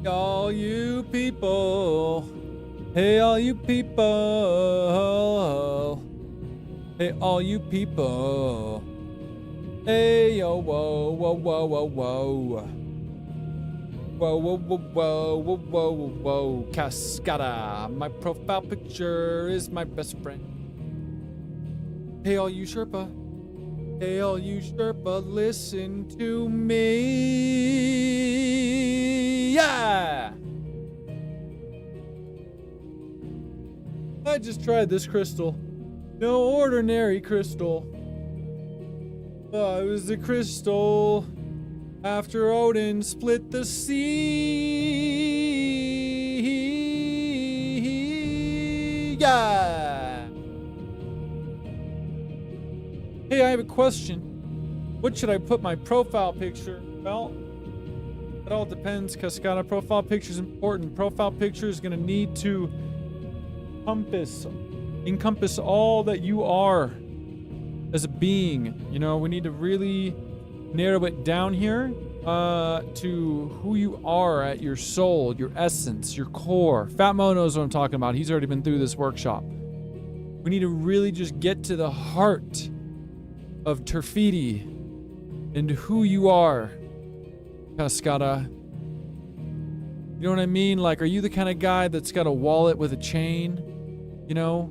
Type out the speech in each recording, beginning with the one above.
All you people. Hey, all you people. Hey, all you people. Hey, yo, whoa, whoa, whoa, whoa, whoa. Whoa, whoa, whoa, whoa, whoa, whoa, whoa. Cascada. My profile picture is my best friend. Hey, all you Sherpa. Hey, all you Sherpa, listen to me. Yeah! I just tried this crystal. No ordinary crystal. It was the crystal after Odin split the sea. Yeah! Hey, I have a question. What should I put my profile picture? Well, it all depends, Cascada. Profile picture is important. Profile picture is going to need to encompass all that you are as a being. You know, we need to really narrow it down here to who you are at your soul, your essence, your core. Fat Mo knows what I'm talking about. He's already been through this workshop. We need to really just get to the heart of Terfiti and who you are, Cascada. You know what I mean? Like, are you the kind of guy that's got a wallet with a chain? You know?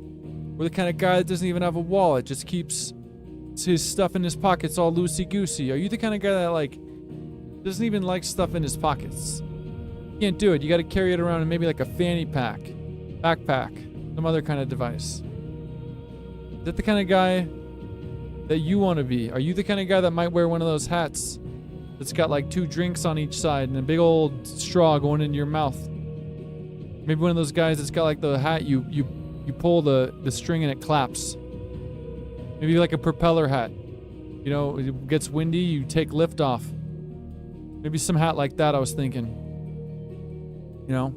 Or the kind of guy that doesn't even have a wallet, just keeps his stuff in his pockets all loosey-goosey? Are you the kind of guy that, like, doesn't even like stuff in his pockets? You can't do it. You got to carry it around in maybe like a fanny pack, backpack, some other kind of device. Is that the kind of guy that you want to be? Are you the kind of guy that might wear one of those hats that's got like 2 drinks on each side and a big old straw going into your mouth? Maybe one of those guys that's got like the hat you pull the string and it claps. Maybe like a propeller hat. You know, it gets windy, you take lift off. Maybe some hat like that, I was thinking. You know,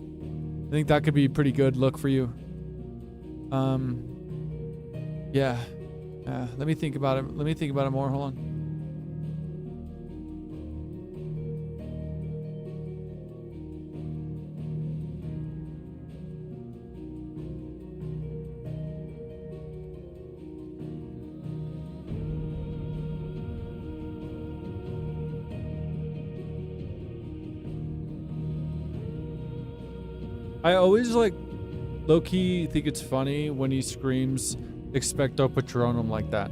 I think that could be a pretty good look for you. Yeah. Let me think about it. Let me think about it more. Hold on. I always like low-key think it's funny when he screams Expecto Patronum like that.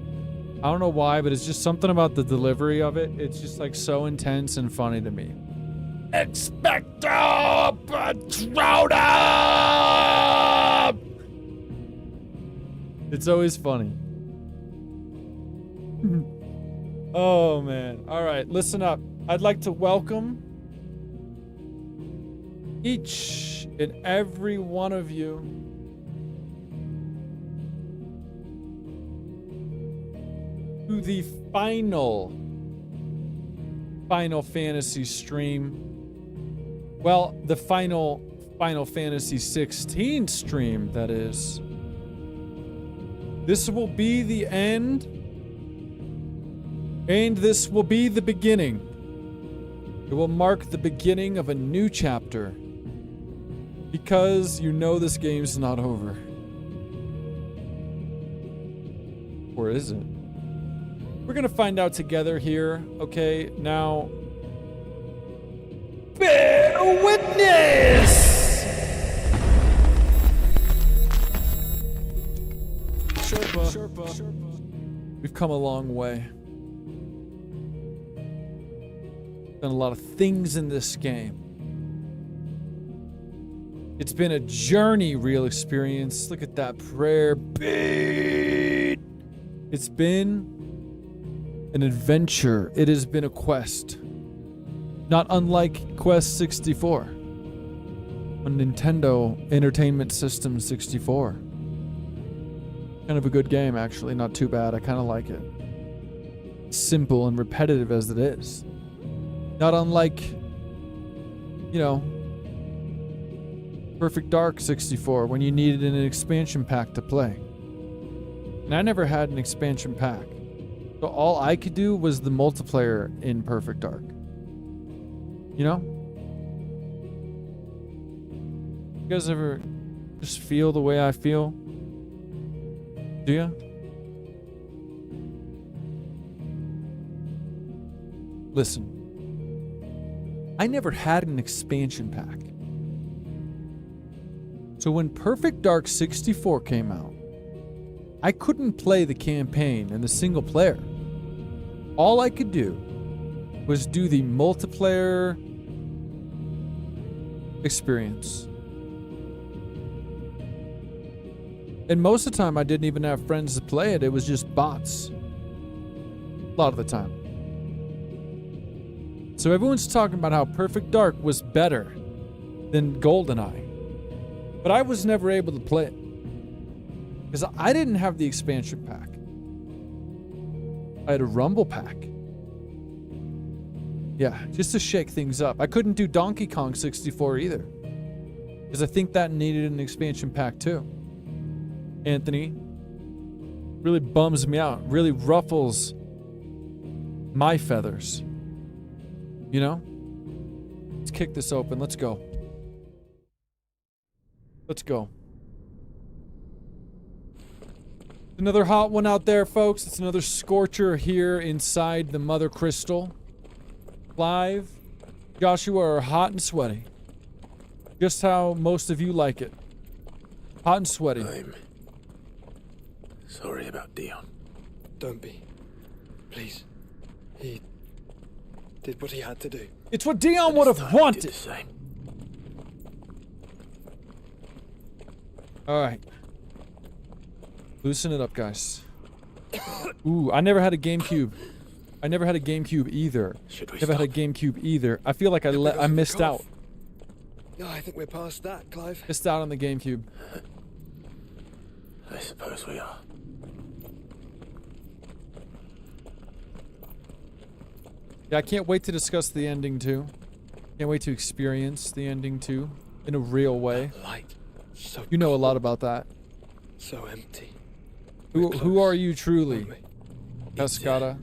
I don't know why, but it's just something about the delivery of it. It's just like so intense and funny to me. Expecto Patronum! It's always funny. Oh man. All right, listen up. I'd like to welcome each and every one of you to the final Final Fantasy stream. Well, the final Final Fantasy 16 stream, that is. This will be the end, and this will be the beginning. It will mark the beginning of a new chapter. Because you know this game's not over. Or is it? We're gonna find out together here, okay? Now, bear witness! Sherpa. We've come a long way. Done a lot of things in this game. It's been a journey, real experience. Look at that prayer beat. It's been an adventure. It has been a quest. Not unlike Quest 64 on Nintendo Entertainment System 64. Kind of a good game, actually. Not too bad. I kind of like it. Simple and repetitive as it is. Not unlike, you know, Perfect Dark 64 when you needed an expansion pack to play. And I never had an expansion pack. So all I could do was the multiplayer in Perfect Dark. You know? You guys ever just feel the way I feel? Do ya? Listen, I never had an expansion pack. So when Perfect Dark 64 came out, I couldn't play the campaign and the single player. All I could do was do the multiplayer experience. And most of the time I didn't even have friends to play it. It was just bots. A lot of the time. So everyone's talking about how Perfect Dark was better than GoldenEye. But I was never able to play it. Because I didn't have the expansion pack. I had a Rumble pack. Yeah, just to shake things up. I couldn't do Donkey Kong 64 either. Because I think that needed an expansion pack too. Anthony. Really bums me out. Really ruffles my feathers. You know? Let's kick this open. Let's go. Let's go. Another hot one out there, folks. It's another scorcher here inside the Mother Crystal. Clive, Joshua are hot and sweaty. Just how most of you like it. Hot and sweaty. I'm sorry about Dion. Don't be. Please. He did what he had to do. It's what Dion would have wanted. Did the same. Alright. Loosen it up, guys. Ooh, I never had a GameCube. I never had a GameCube either. Never had a GameCube either. I feel like I missed out. No, I think we're past that, Clive. Missed out on the GameCube. I suppose we are. Yeah, I can't wait to discuss the ending too. Can't wait to experience the ending too. In a real way. That light. So You know a cold, lot about that. so empty. Who are you truly? Aren't Cascada?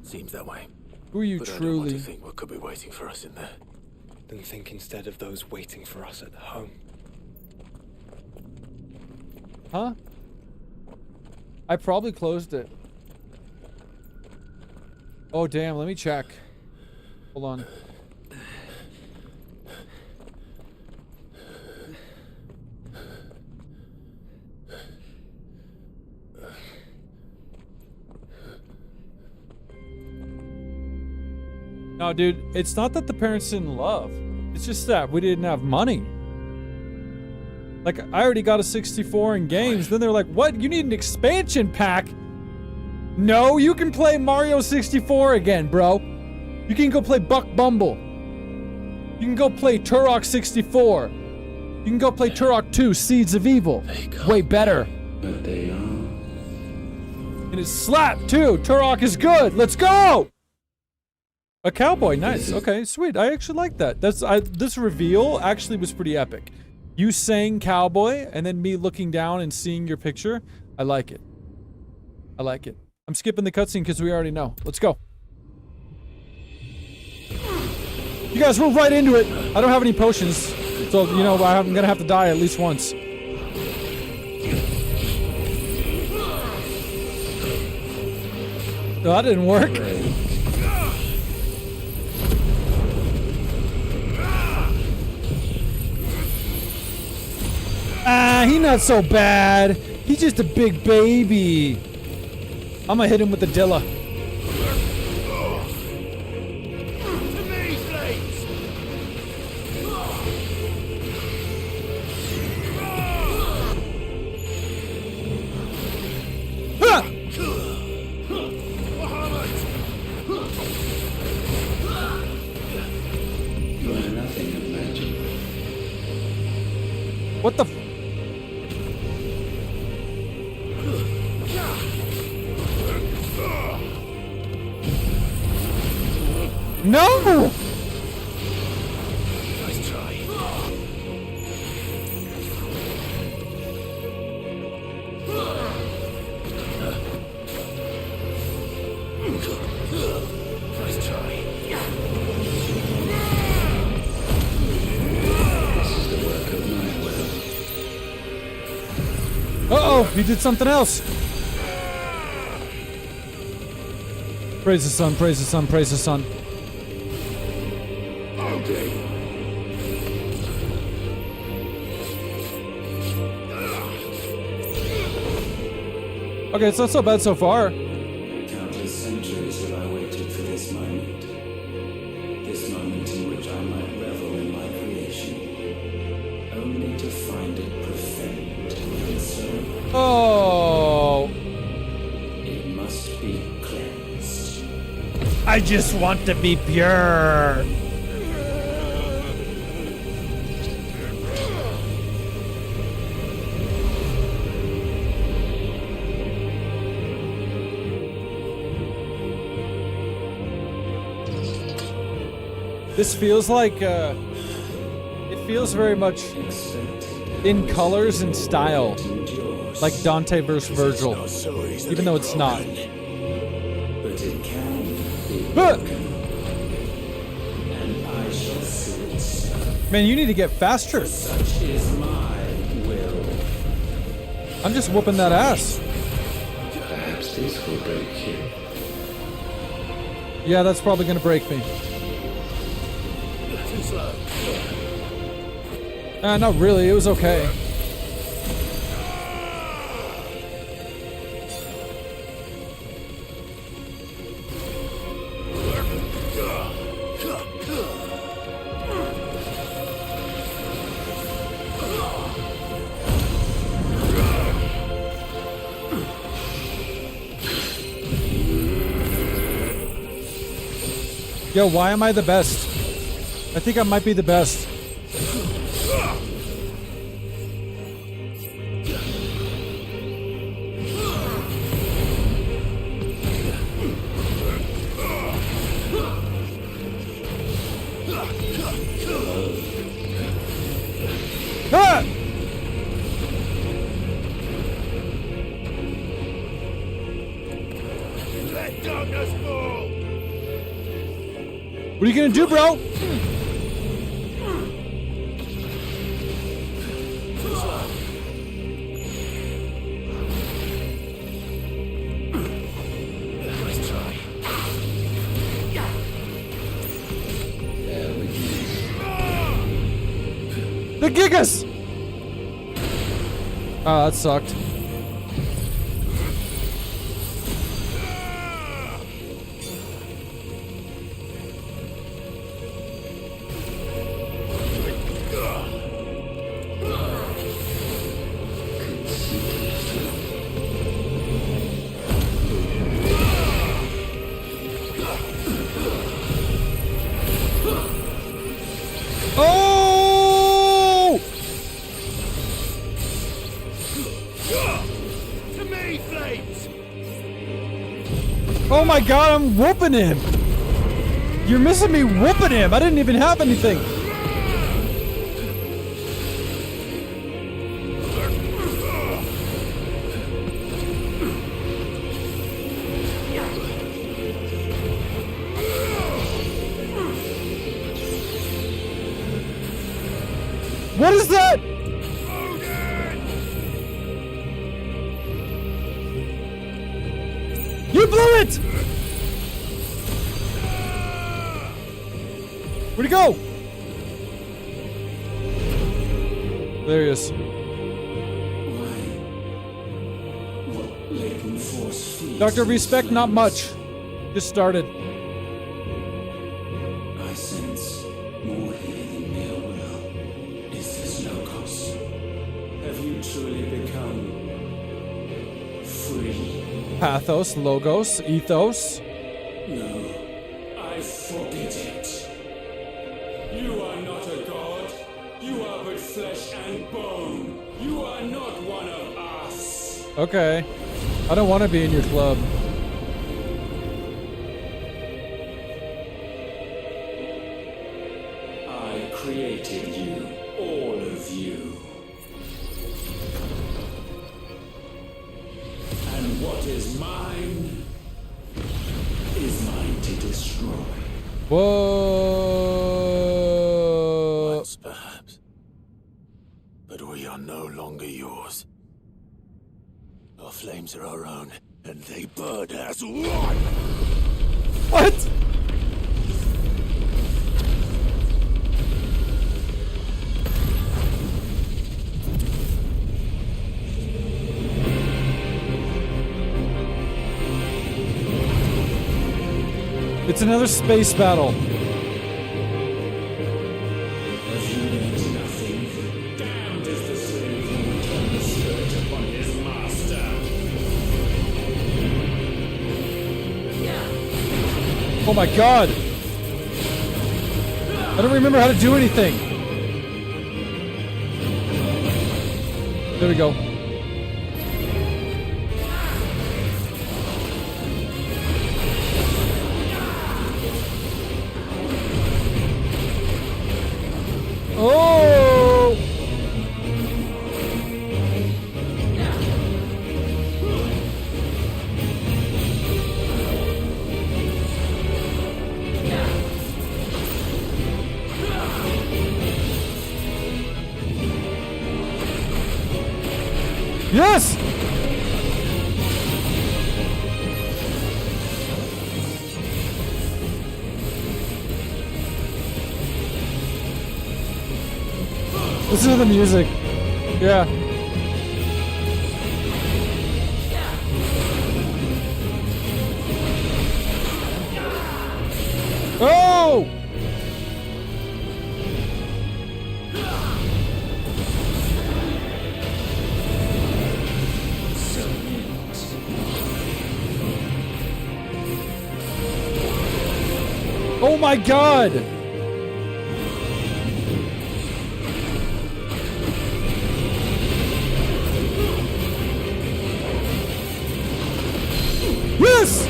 Seems that way. Who are you But I don't want truly? to think what could be waiting for us in there. Then think instead of those waiting for us at home. Huh? I probably closed it. Oh damn, let me check. Hold on. No, dude, it's not that the parents didn't love. It's just that we didn't have money. Like, I already got a 64 in games. Then they're like, what? You need an expansion pack? No, you can play Mario 64 again, bro. You can go play Buck Bumble. You can go play Turok 64. You can go play Turok 2, Seeds of Evil. Way better. But they are. And it's slap, too. Turok is good. Let's go! A cowboy, nice. Okay, sweet. I actually like that. This reveal actually was pretty epic. You saying cowboy, and then me looking down and seeing your picture. I like it. I like it. I'm skipping the cutscene because we already know. Let's go. You guys, we're right into it. I don't have any potions. So, you know, I'm gonna have to die at least once. No, that didn't work. Ah, he not so bad. He's just a big baby. I'm gonna hit him with the Dilla. Ah! You are nothing of magic. What the f- No! Nice try. Nice try. This is the work of no, he did something else. Praise the sun, praise the sun, praise the sun. Okay, it's not so bad so far. Countless centuries have I waited for this moment. This moment in which I might revel in my creation. Only to find it profaned. And so Oh, it must be cleansed. I just want to be pure. This feels like, it feels very much in colors and style, like Dante versus Virgil, even though it's not. But it can be Ah! and I shall see it so. Man, you need to get faster. Such is my will. I'm just whooping that ass. Perhaps this will break you. Yeah, that's probably gonna break me. Too slow. Not really, it was okay. Yo, why am I the best? I think I might be the best. Ah! Let darkness fall! What are you gonna do, bro? Let's try. There we go. The Gigas! Oh, that sucked. Oh! To me, flames! Oh my god, I'm whooping him! You're missing me whooping him! I didn't even have anything! What is that? You blew it! Where'd he go? There he is. Why? What latent force feeds Dr. these Respect, not flames? much. Just started. I sense more here than mere will. Is this logos? Have you truly become free? Pathos, logos, ethos. No, I forbid it. You are not a god. You are but flesh and bone. You are not one of us. Okay. I don't want to be in your club. I created you, all of you. And what is mine to destroy. Whoa. Once, perhaps. But we are no longer yours. Our flames are our own, and they burn as one! What? It's another space battle. Damned is the slave who will turn the spirit upon his master. Oh my god! I don't remember how to do anything. There we go. Oh! Yes! Listen to the music. Yeah. Oh! Oh my god! Yes!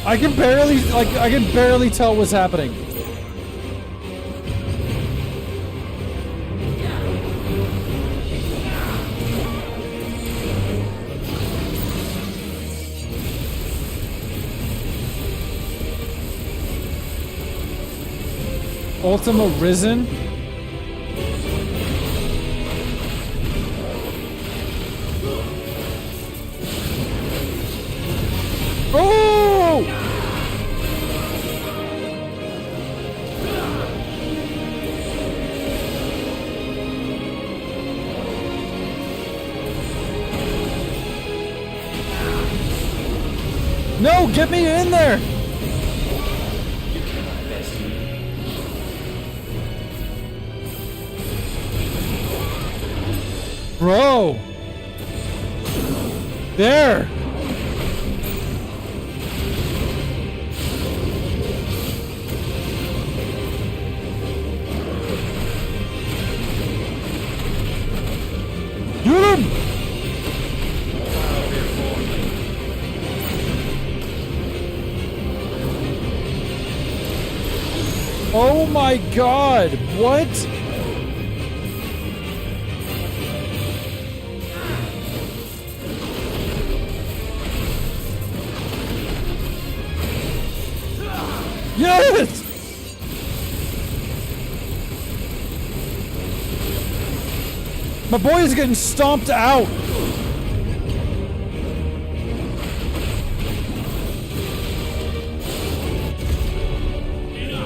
I can barely tell what's happening. Ultima Risen? Oh! No, get me in there! Bro! There! Get him! Oh my god! What? Yes! My boy is getting stomped out.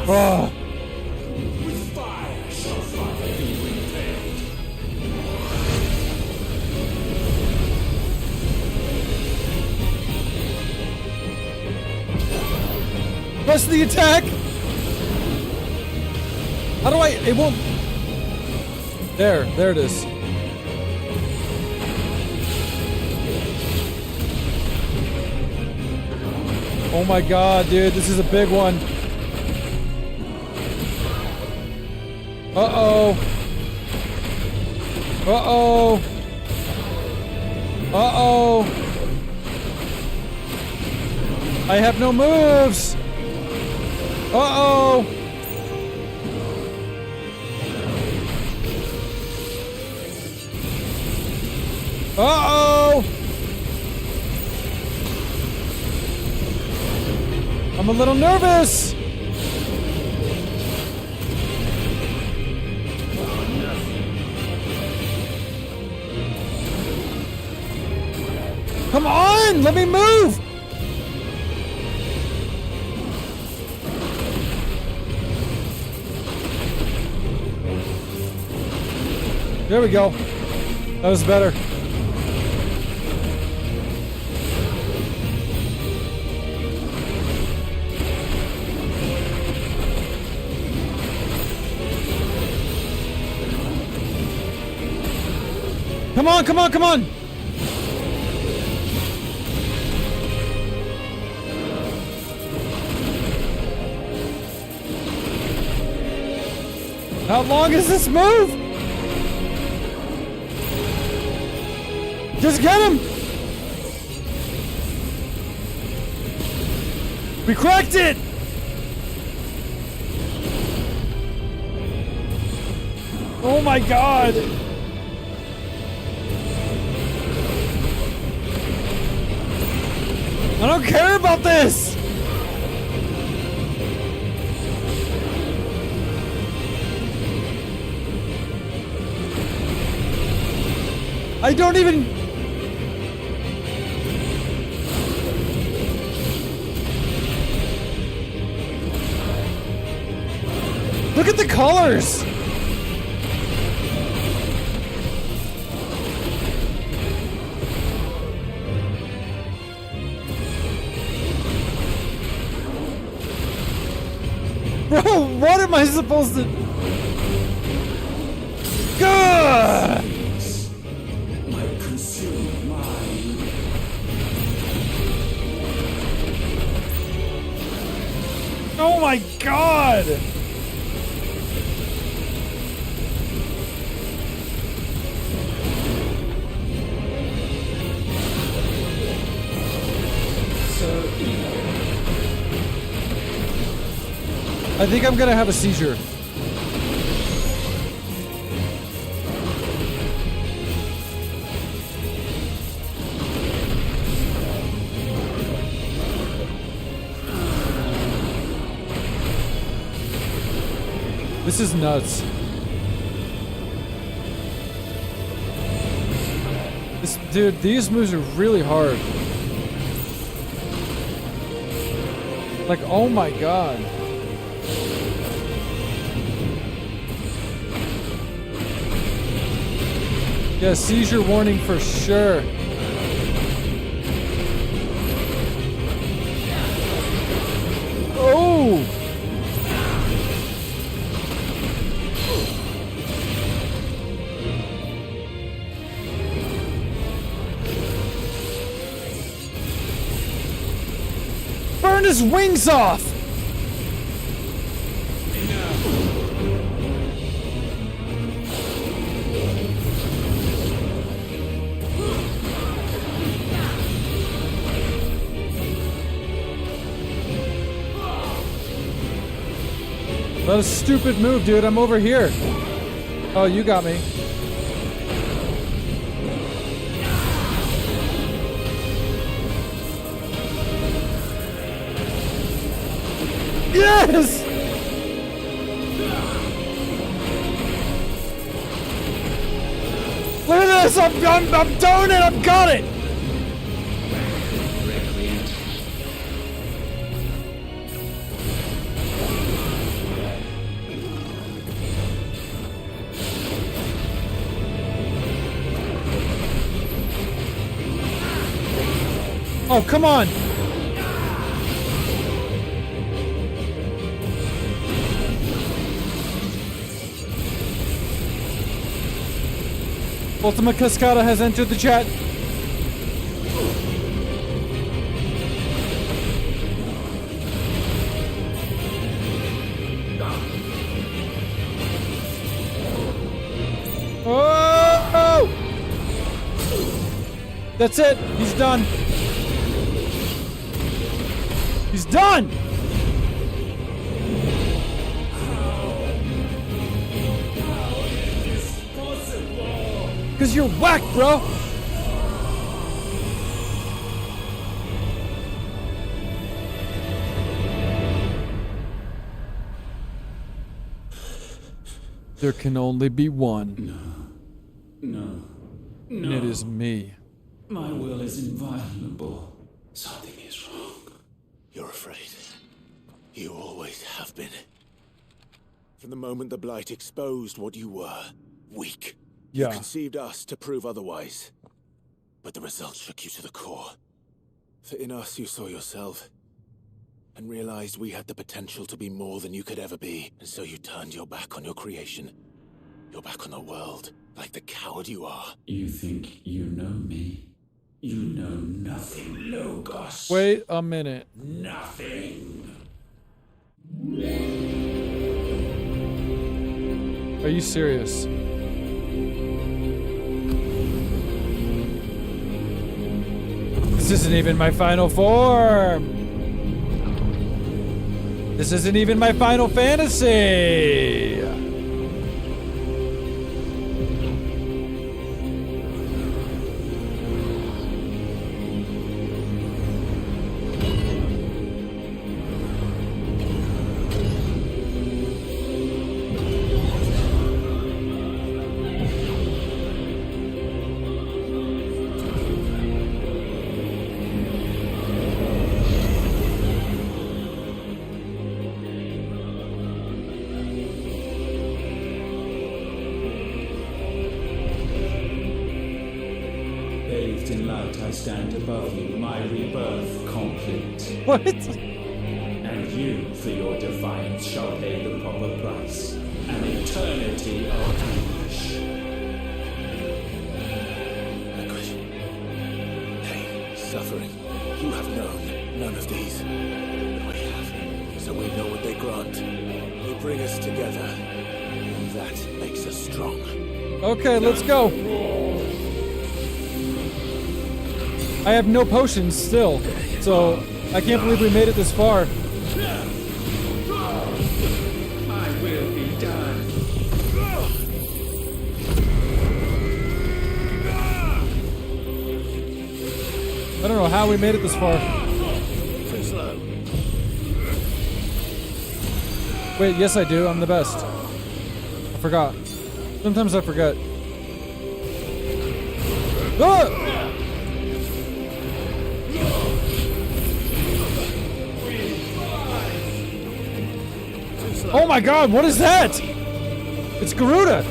Oh. With fire shall fire be repaid. Press the attack. How do I? It won't. There it is. Oh my god, dude, this is a big one. Uh-oh. Uh-oh. Uh-oh. I have no moves. Uh-oh. Uh-oh. I'm a little nervous. Come on, let me move. There we go. That was better. Come on, come on, come on! How long is this move? Just get him! We cracked it! Oh my god! I don't care about this! I don't even... Look at the colors! Bro, what am I supposed to... Gah! Might consume mine. Oh my god! I think I'm gonna have a seizure. This is nuts. Dude, these moves are really hard. Like, oh my god. Yeah, seizure warning for sure. Oh! Burn his wings off! That was a stupid move, dude. I'm over here. Oh, you got me. Yes! Look at this! I'm doing it! I've got it! Oh, come on! Ultima Cascada has entered the chat. Oh! That's it. He's done. He's done! Because you're whack, bro! There can only be one, No. and it is me. My will is inviolable. Something is wrong. You're afraid. You always have been. From the moment the Blight exposed what you were, weak. You Yeah. conceived us to prove otherwise. But the results shook you to the core. For in us you saw yourself, and realized we had the potential to be more than you could ever be. And so you turned your back on your creation. Your back on the world, like the coward you are. You think you know me? You know nothing, Logos. Wait a minute. Nothing. Are you serious? This isn't even my final form. This isn't even my final fantasy. Bathed in light, I stand above you, my rebirth complete. What? And you, for your defiance, shall pay the proper price. An eternity of anguish. Anguish. Pain, suffering. You have known none of these. But we have. So we know what they grant. They bring us together. And that makes us strong. Okay, let's go. I have no potions still, so I can't believe we made it this far. My will be done. I don't know how we made it this far. Too slow. Wait, yes I do. I'm the best. I forgot. Sometimes I forget. Ah! Oh my god, what is that? It's Garuda!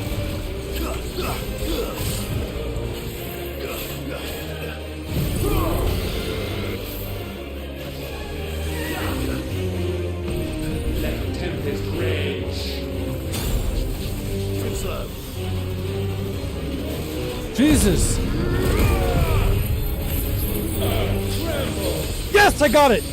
Let tempest rage. Too slow. Jesus! Yes, I got it!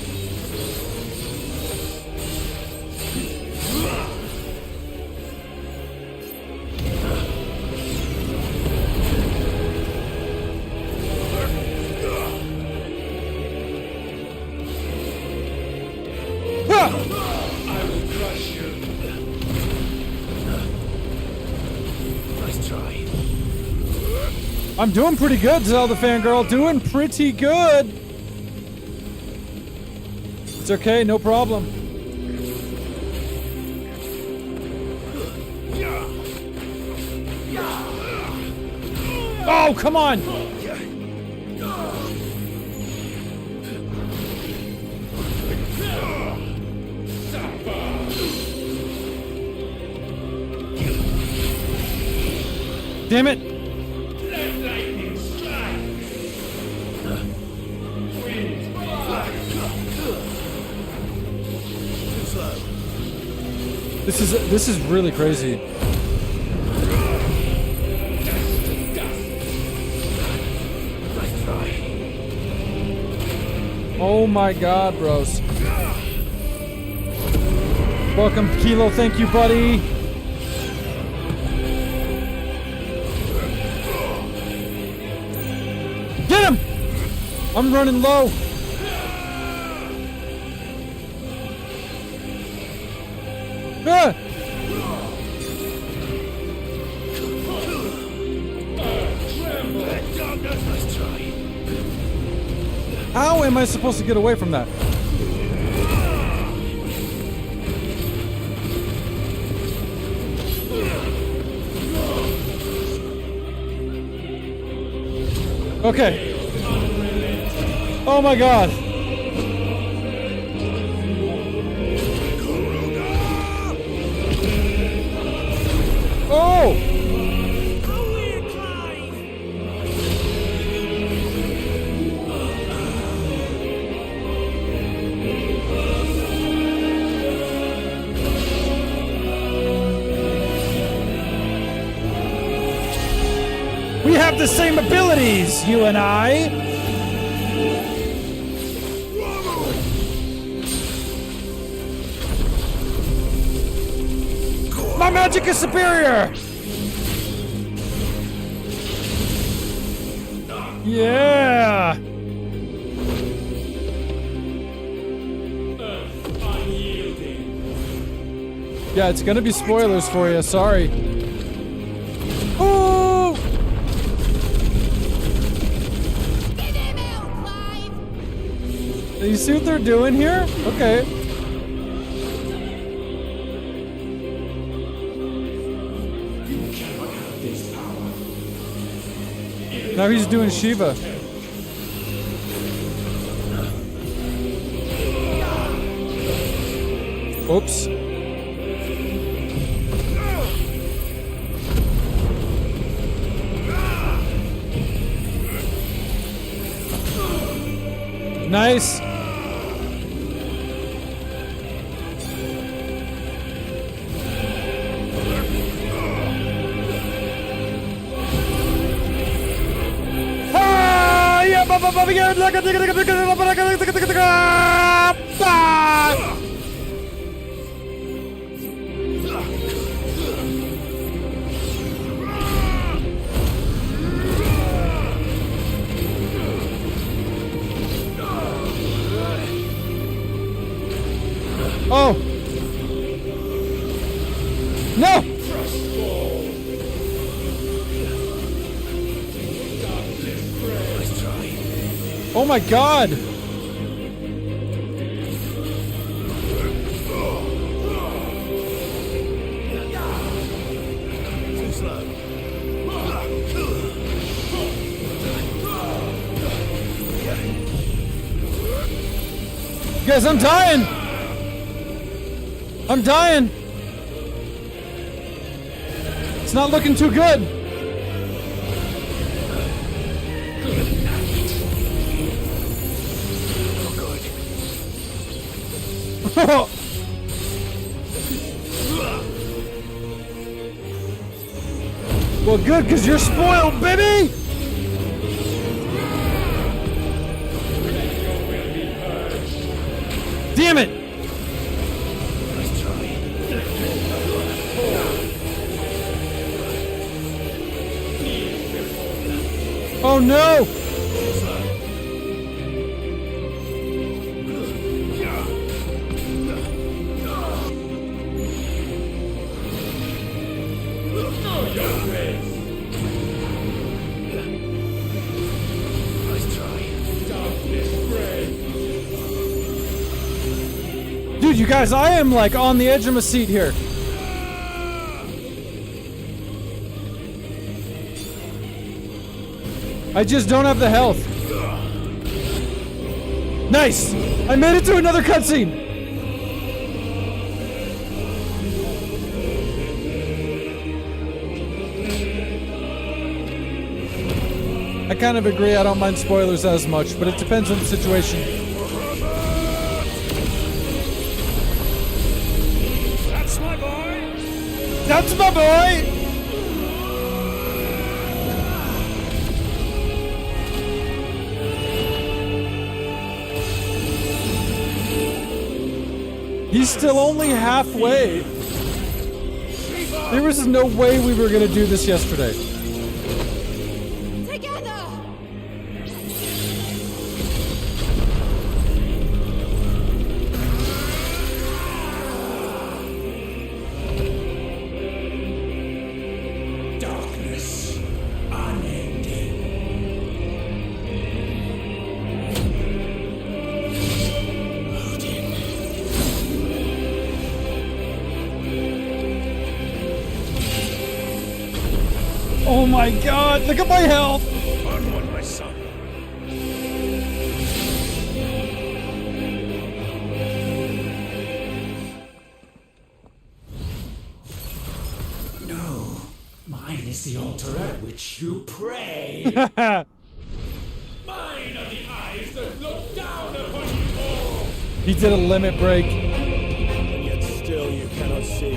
I will crush you. Nice try. I'm doing pretty good, Zelda fangirl. Doing pretty good. It's okay, no problem. Oh, come on! Damn it! Let lightning strike. Wind fly. Too slow. This is really crazy. Nice try. Oh my god, bros. Welcome, Kilo. Thank you, buddy. Get him! I'm running low. Ah! Nice try. How am I supposed to get away from that? Okay. Oh my god. Oh! We have the same abilities, you and I. My magic is superior. Yeah. Yeah, it's gonna be spoilers for you. Sorry. Ooh. You see what they're doing here? Okay. Now he's doing Shiva. Oops. Nice. Oh! No! Oh my god! Guys, I'm dying! I'm dying! It's not looking too good! Well, good, because you're spoiled, baby! Damn it! Oh no! Dude, you guys, I am like on the edge of my seat here. I just don't have the health. Nice! I made it to another cutscene! I kind of agree, I don't mind spoilers as much, but it depends on the situation. That's my boy! That's my boy! He's still only halfway. There was no way we were gonna do this yesterday. Together. Darkness, unending. Oh my god, look at my health! Onward, my son. No. Mine is the altar at which you pray. Mine are the eyes that look down upon you all. He did a limit break. And yet still you cannot see.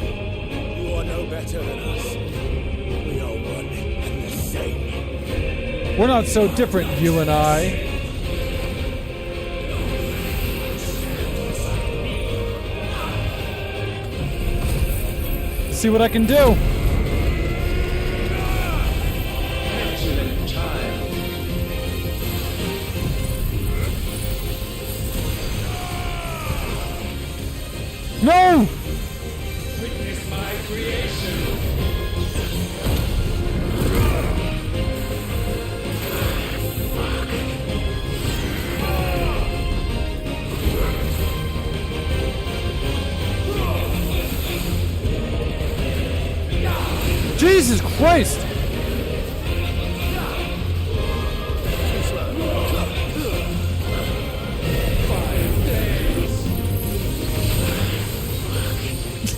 You are no better than us. We are one and the same. We're not so different, you and I. See what I can do. Excellent child. No! Witness my creation. Jesus Christ!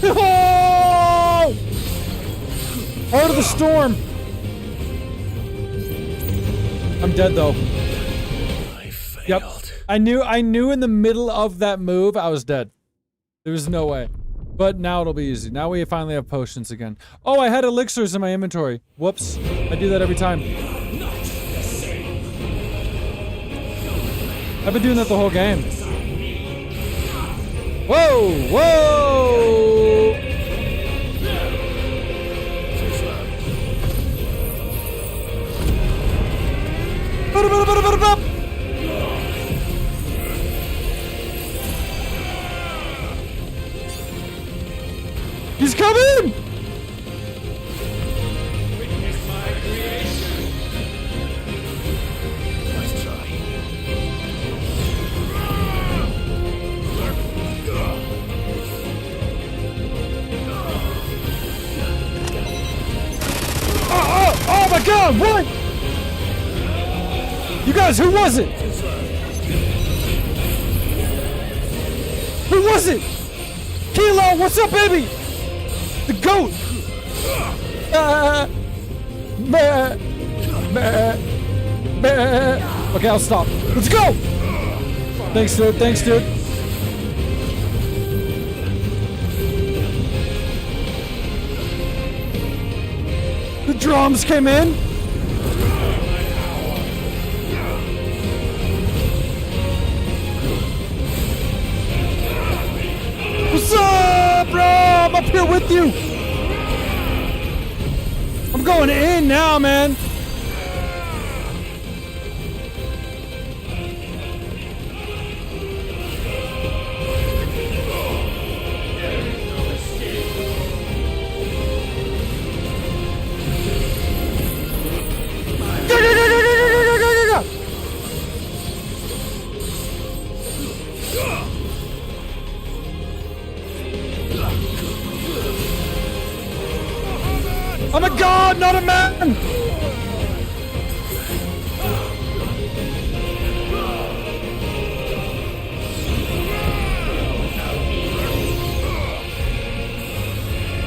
No! Out of the storm! I'm dead though. I failed. Yep. I knew in the middle of that move I was dead. There was no way. But now it'll be easy. Now we finally have potions again. Oh, I had elixirs in my inventory. Whoops. I do that every time. I've been doing that the whole game. Whoa! Whoa! He's coming! Witness my creation. Nice try. Oh my god, what? You guys, who was it? Who was it? Kilo, what's up, baby? The goat! Meh. Meh. Meh. Okay, I'll stop. Let's go! Thanks, dude. Thanks, dude. The drums came in. What's up, bro? I'm up here with you. I'm going in now, man. Go, go, go, go, go, go, go, go, go. I'm a god, not a man!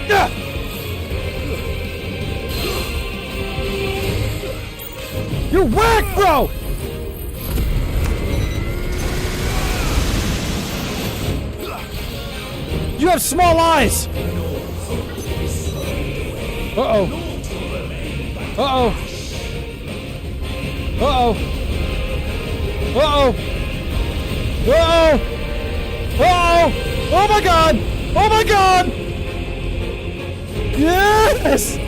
Yeah! You're whack, bro! You have small eyes! Uh-oh. Uh-oh. Uh-oh. Uh-oh. Uh-oh. Uh-oh. Oh my god! Oh my god! Yes!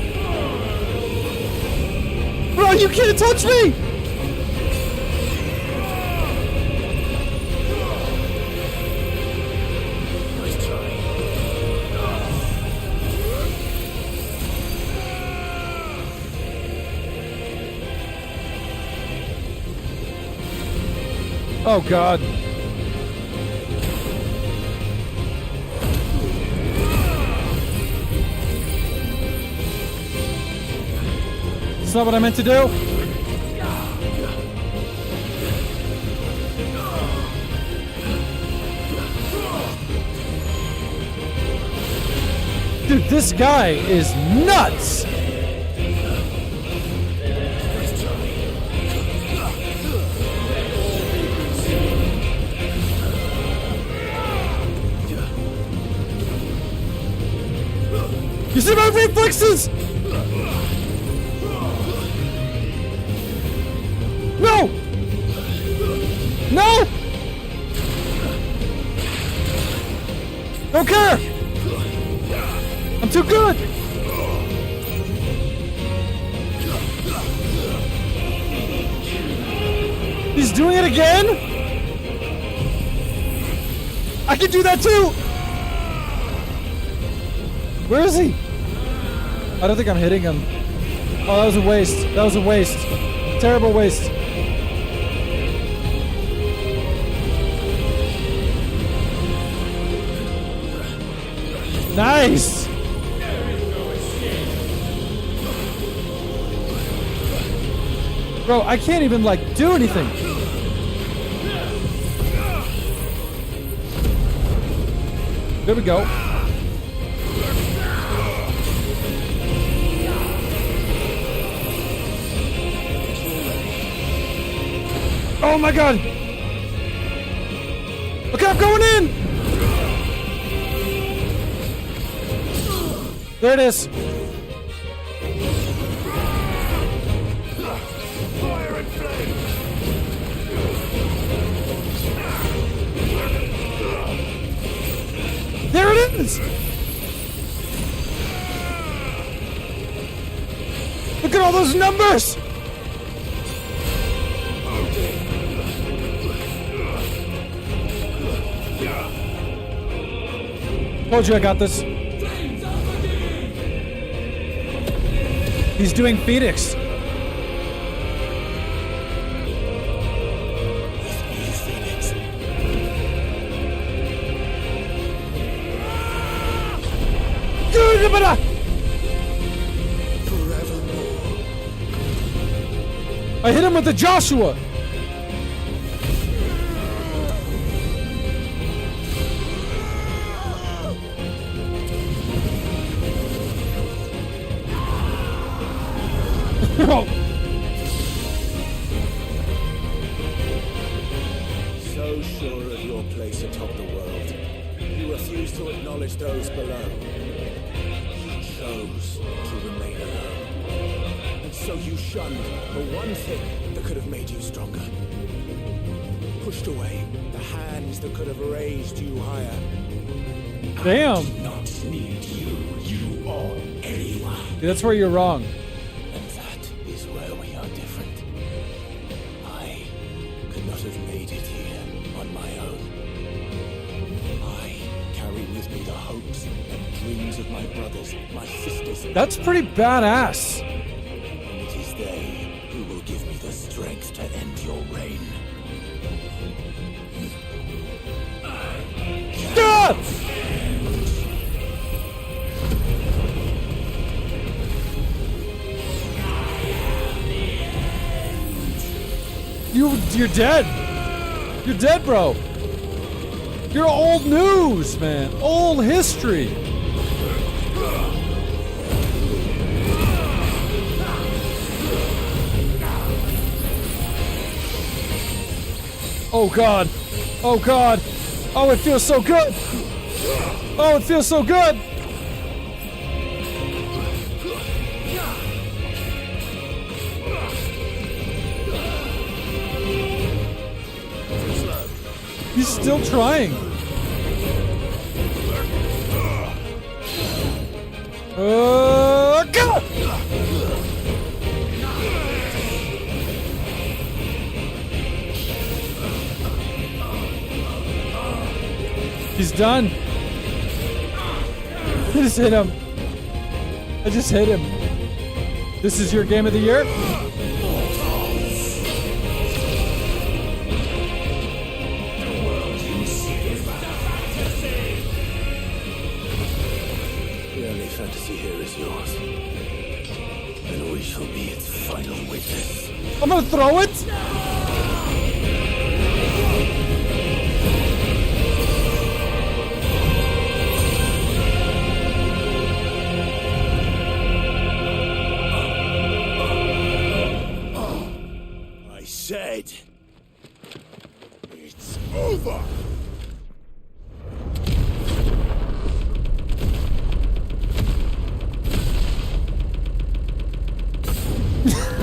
Bro, you can't touch me! Nice try. Oh god. That's not what I meant to do. Dude, This guy is nuts! You see my reflexes? No! No! Don't care! I'm too good! He's doing it again? I can do that too! Where is he? I don't think I'm hitting him. Oh, that was a waste. That was a waste. Terrible waste. Nice! Bro, I can't even, like, do anything. There we go. Oh my god! Okay, I'm going in! There it is. There it is! Look at all those numbers! Told you I got this. He's doing Phoenix. I hit him with the Joshua. So sure of your place atop the world, you refuse to acknowledge those below. You chose to remain alone. And so you shunned the one thing that could have made you stronger. Pushed away the hands that could have raised you higher. Damn. I do not need you, you or anyone. That's where you're wrong. And that is where we are different. I could not have made it here on my own. I carry with me the hopes and dreams of my brothers, my sisters. That's pretty badass. And it is they who will give me the strength to end your reign. God! You're dead. You're dead, bro. You're old news, man. Old history. Oh god. Oh god. Oh, it feels so good. Oh, it feels so good. He's still trying. God! He's done. I just hit him. I just hit him. This is your game of the year? The only fantasy here is yours. And we shall be its final witness. I'm gonna throw it.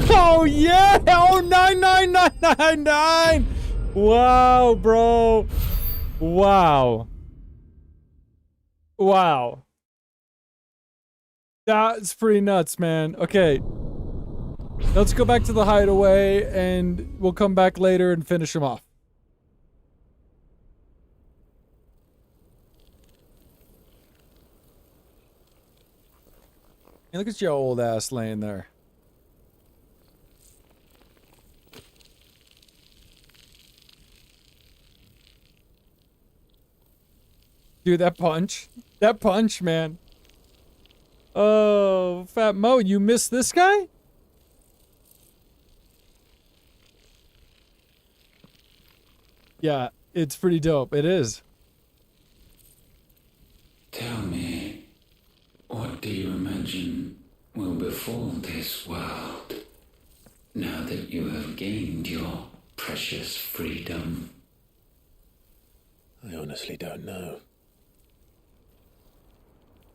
Oh yeah! Oh 99999! Wow, bro. Wow. Wow. That's pretty nuts, man. Okay. Let's go back to the hideaway and we'll come back later and finish him off. Hey, look at your old ass laying there. Dude, that punch. That punch, man. Oh, Fat Mo, you missed this guy? Yeah, it's pretty dope. It is. Tell me, what do you imagine will befall this world now that you have gained your precious freedom? I honestly don't know.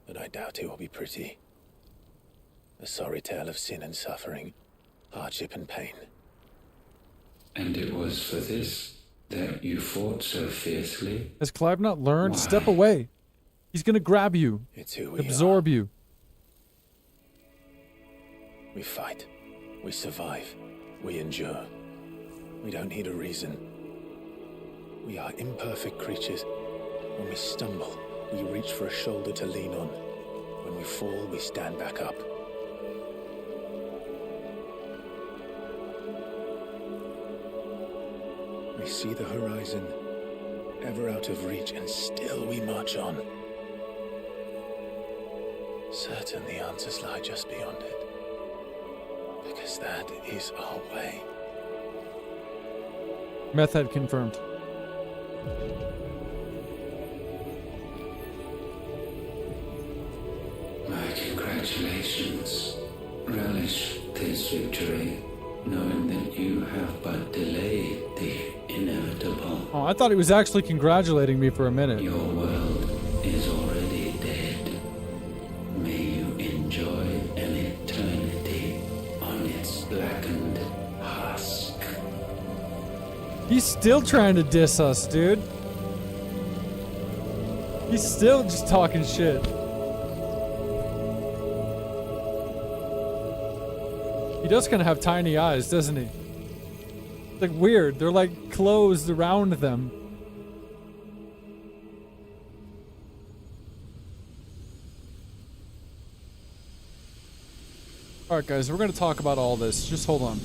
But I doubt it will be pretty. A sorry tale of sin and suffering, hardship and pain. And it was for this that you fought so fiercely? Has Clive not learned? Why? Step away. He's gonna grab you. It's who we Absorb are. you. We fight. We survive. We endure. We don't need a reason. We are imperfect creatures. When we stumble, we reach for a shoulder to lean on. When we fall, we stand back up. We see the horizon, ever out of reach, and still we march on. Certain the answers lie just beyond it. Because that is our way. Method confirmed. My congratulations. Relish this victory, knowing that you have but delayed the inevitable. Oh, I thought he was actually congratulating me for a minute. Your world is already dead. May you enjoy an eternity on its blackened husk. He's still trying to diss us, dude. He's still just talking shit. He does kind of have tiny eyes, doesn't he? Like weird. They're like closed around them. Alright guys, we're gonna talk about all this. Just hold on.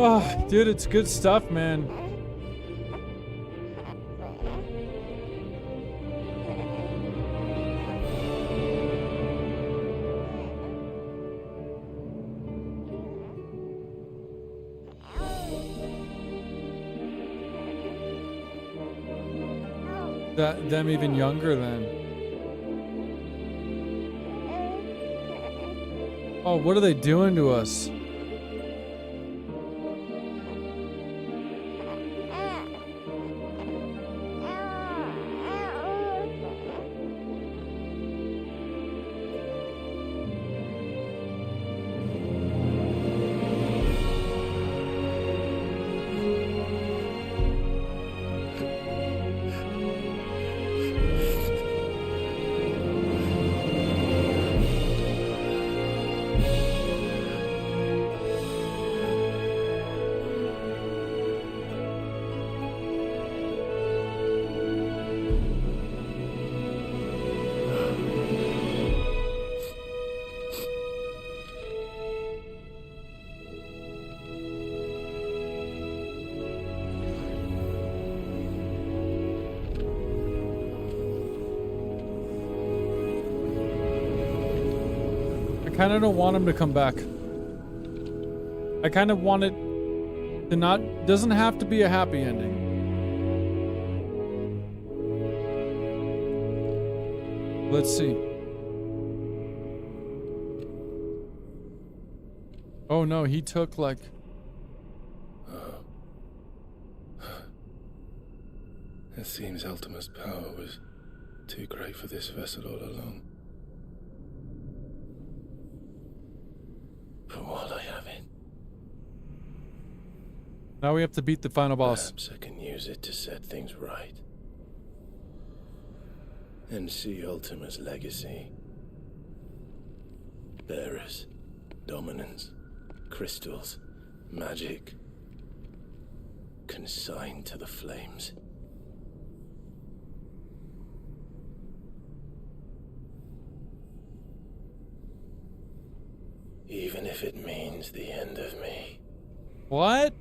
Oh, dude, it's good stuff, man. Them even younger then. Oh, what are they doing to us? I kind of don't want him to come back. I kind of want it to not, doesn't have to be a happy ending. Let's see. Oh no, he took like... It seems Ultima's power was too great for this vessel all along. But while I have it, Now we have to beat the final boss. Perhaps I can use it to set things right. And see Ultima's legacy. Bearers, dominance, crystals, magic, consigned to the flames. Even if it means the end of me. What?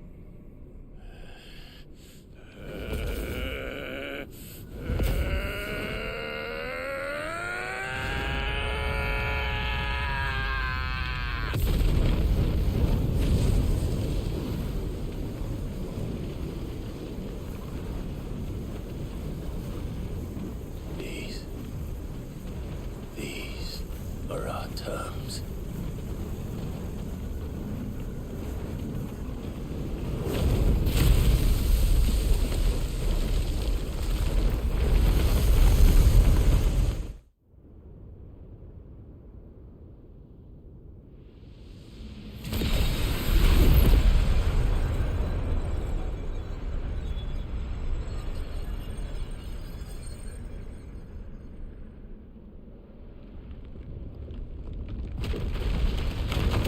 These are our terms.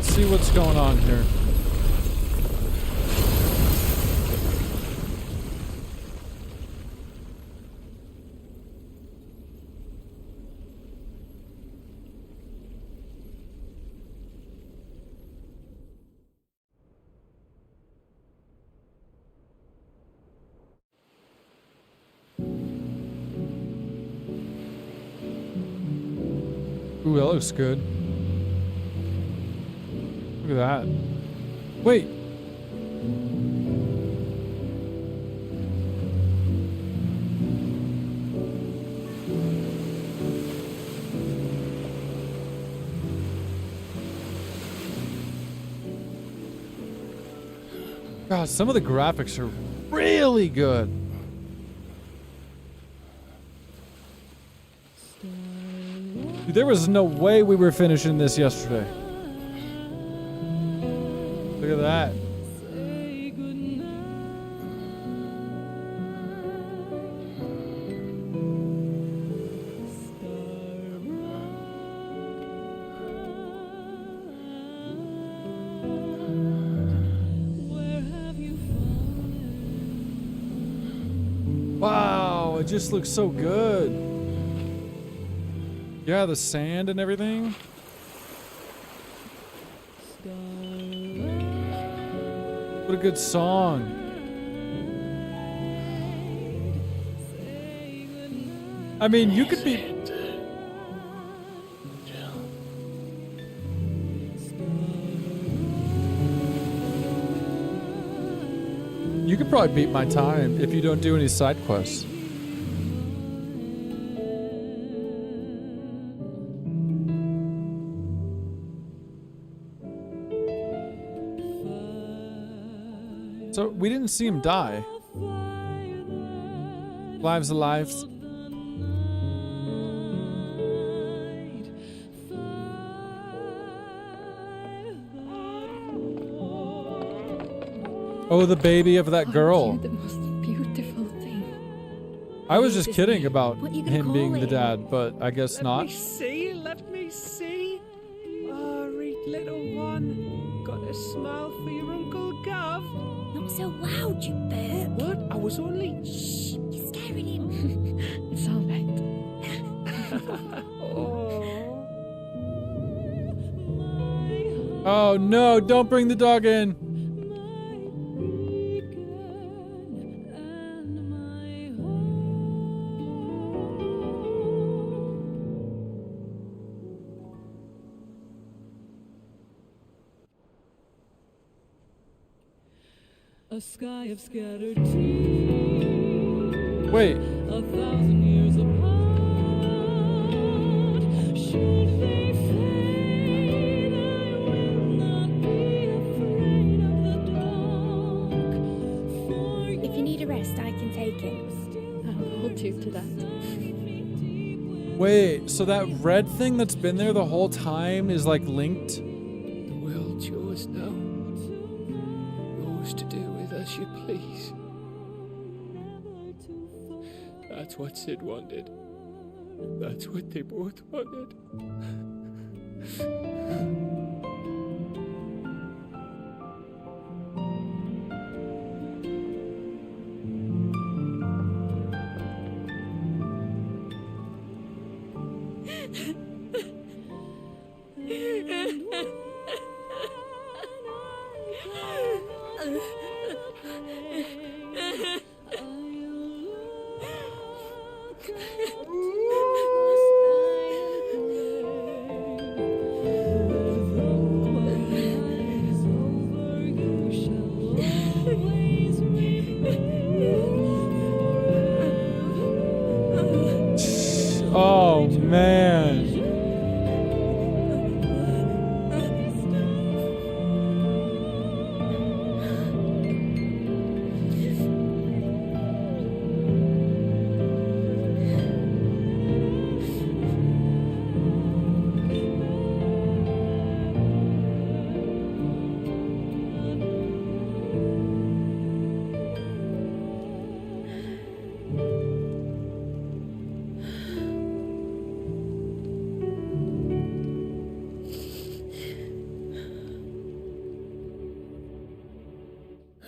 See what's going on here. Ooh, that looks good. Look at that. Wait. God, some of the graphics are really good. Dude, there was no way we were finishing this yesterday. Look at that. Wow, it just looks so good. Yeah, the sand and everything. What a good song. I mean, you could be... You could probably beat my time if you don't do any side quests. So, we didn't see him die. Lives alive. Oh, the baby of that girl. Aren't you the most beautiful thing? I was just kidding Isn't it? about What you gonna him being call the it? dad, but I guess not. Let me see. Oh, read little one. Got a smile for your Uncle Gav. Not so loud, you burp. What? I was only... Shh. You're scaring him. It's all right. Oh. Oh no, don't bring the dog in. A sky of scattered tears, Wait, 1,000 years apart. Should they fade, I will not be afraid of the dark. For If you need a rest, I can take it. I'll hold you to that. wait, so that red thing that's been there the whole time is like linked? The world's yours now. Yours to do with as you please. That's what Sid wanted. That's what they both wanted. Oh man.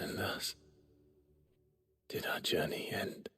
And thus did our journey end.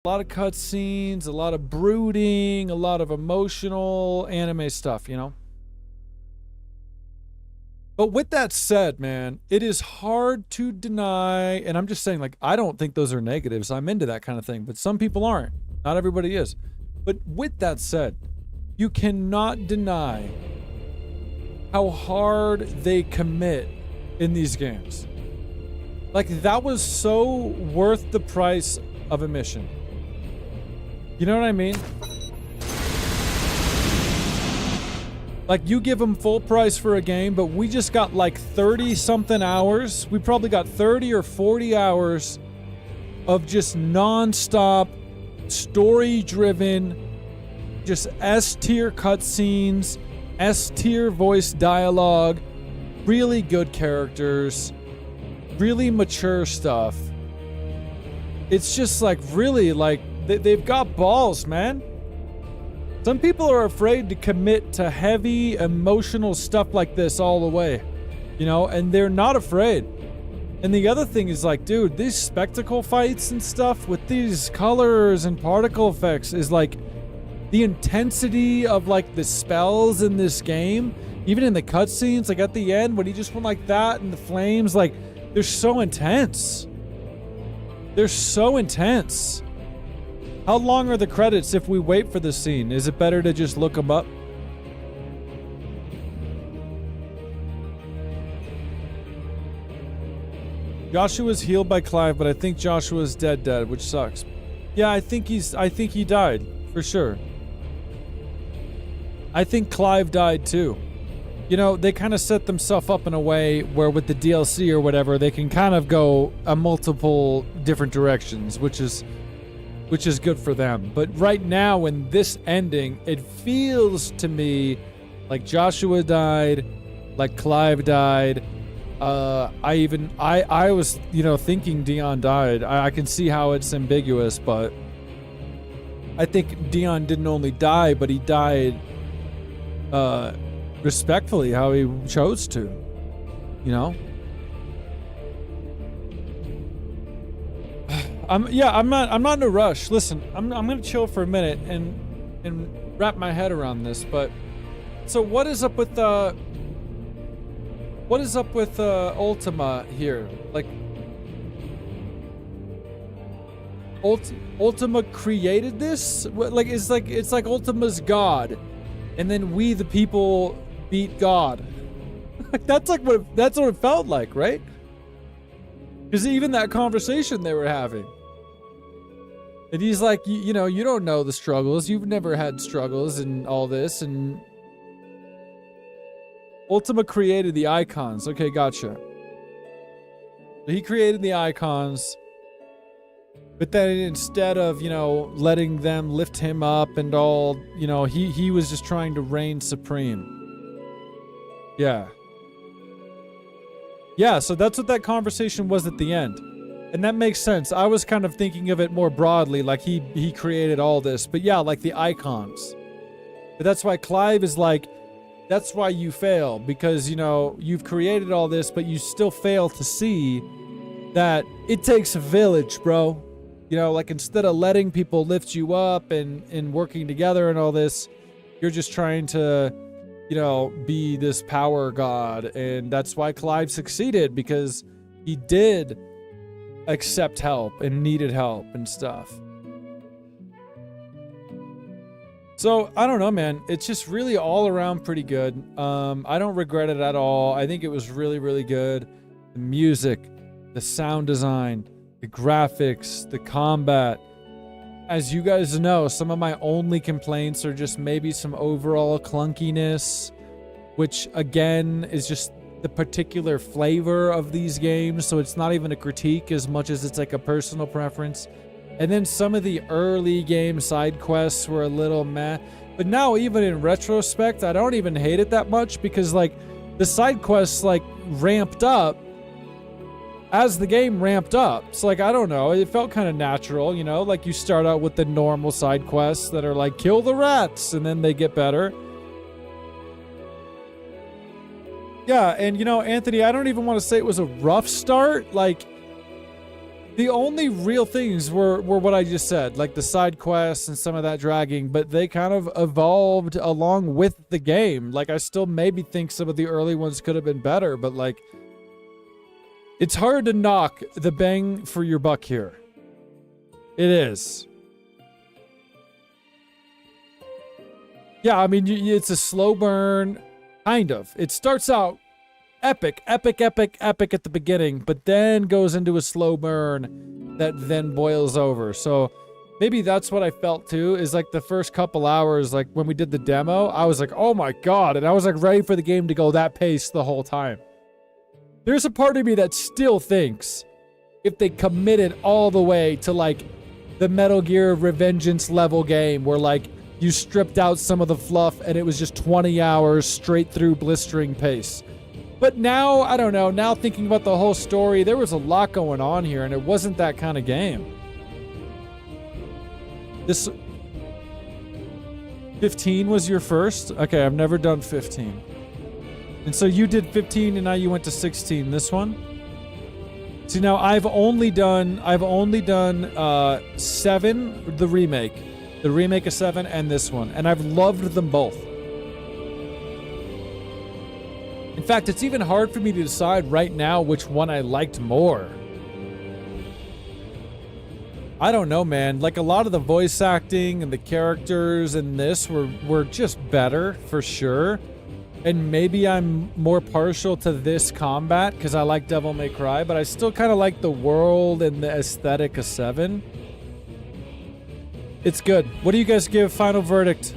A lot of cutscenes, a lot of brooding, a lot of emotional anime stuff, you know? But with that said, man, it is hard to deny, and I'm just saying, like, I don't think those are negatives. I'm into that kind of thing, but some people aren't. Not everybody is. But with that said, you cannot deny how hard they commit in these games. Like, that was so worth the price of admission. You know what I mean? Like, you give them full price for a game, but we just got like 30-something hours. We probably got 30 or 40 hours of just non-stop, story-driven, just S-tier cutscenes, S-tier voice dialogue, really good characters, really mature stuff. It's just like, really, like, they've got balls, man. Some people are afraid to commit to heavy emotional stuff like this all the way, you know, and they're not afraid. And the other thing is, like, dude, these spectacle fights and stuff with these colors and particle effects is like the intensity of like the spells in this game, even in the cutscenes, like at the end when he just went like that and the flames, like, they're so intense. They're so intense. How long are the credits if we wait for the scene? Is it better to just look them up? Joshua's healed by Clive, but I think Joshua's dead, which sucks. Yeah, I think he died, for sure. I think Clive died too. You know, they kind of set themselves up in a way where with the DLC or whatever, they can kind of go a multiple different directions, which is good for them. But right now, in this ending, it feels to me like Joshua died, like Clive died. I was, you know, thinking Dion died. I can see how it's ambiguous, but I think Dion didn't only die, but he died respectfully, how he chose to, you know? I'm not in a rush. Listen, I'm gonna chill for a minute and wrap my head around this. But so what is up with Ultima here? Like, Ultima created this? Like, it's like Ultima's God, and then we the people beat God. that's what it felt like, right? Because even that conversation they were having. And he's like, you know, you don't know the struggles. You've never had struggles and all this. And Ultima created the icons. Okay, gotcha. He created the icons. But then instead of, you know, letting them lift him up and all, you know, he was just trying to reign supreme. Yeah. Yeah, so that's what that conversation was at the end. And that makes sense. I was kind of thinking of it more broadly, like he created all this. But yeah, like the icons. But that's why Clive is like, that's why you fail. Because, you know, you've created all this, but you still fail to see that it takes a village, bro. You know, like instead of letting people lift you up and working together and all this, you're just trying to, you know, be this power god. And that's why Clive succeeded, because he did accept help and needed help and stuff. So, I don't know, man. It's just really all around pretty good. I don't regret it at all. I think it was really, really good. The music, the sound design, the graphics, the combat. As you guys know, some of my only complaints are just maybe some overall clunkiness, which again is just the particular flavor of these games, so it's not even a critique as much as it's like a personal preference. And then some of the early game side quests were a little meh, but now even in retrospect, I don't even hate it that much, because like the side quests like ramped up as the game ramped up. So like, I don't know, it felt kind of natural, you know, like you start out with the normal side quests that are like kill the rats and then they get better. Yeah, and you know, Anthony, I don't even want to say it was a rough start. Like, The only real things were what I just said, like the side quests and some of that dragging, but they kind of evolved along with the game. Like, I still maybe think some of the early ones could have been better, but like, it's hard to knock the bang for your buck here. It is. Yeah, I mean, it's a slow burn, kind of. It starts out epic at the beginning, but then goes into a slow burn that then boils over. So maybe that's what I felt too, is like the first couple hours, like when we did the demo, I was like, oh my God. And I was like ready for the game to go that pace the whole time. There's a part of me that still thinks if they committed all the way to like the Metal Gear Revengeance level game where like you stripped out some of the fluff and it was just 20 hours straight through blistering pace. But now, I don't know, now thinking about the whole story, there was a lot going on here, and it wasn't that kind of game. This... 15 was your first? Okay, I've never done 15. And so you did 15, and now you went to 16. This one? See, now I've only done 7, the remake of 7, and this one. And I've loved them both. In fact, it's even hard for me to decide right now which one I liked more. I don't know, man. Like, a lot of the voice acting and the characters in this were just better, for sure. And maybe I'm more partial to this combat because I like Devil May Cry, but I still kind of like the world and the aesthetic of 7. It's good. What do you guys give final verdict?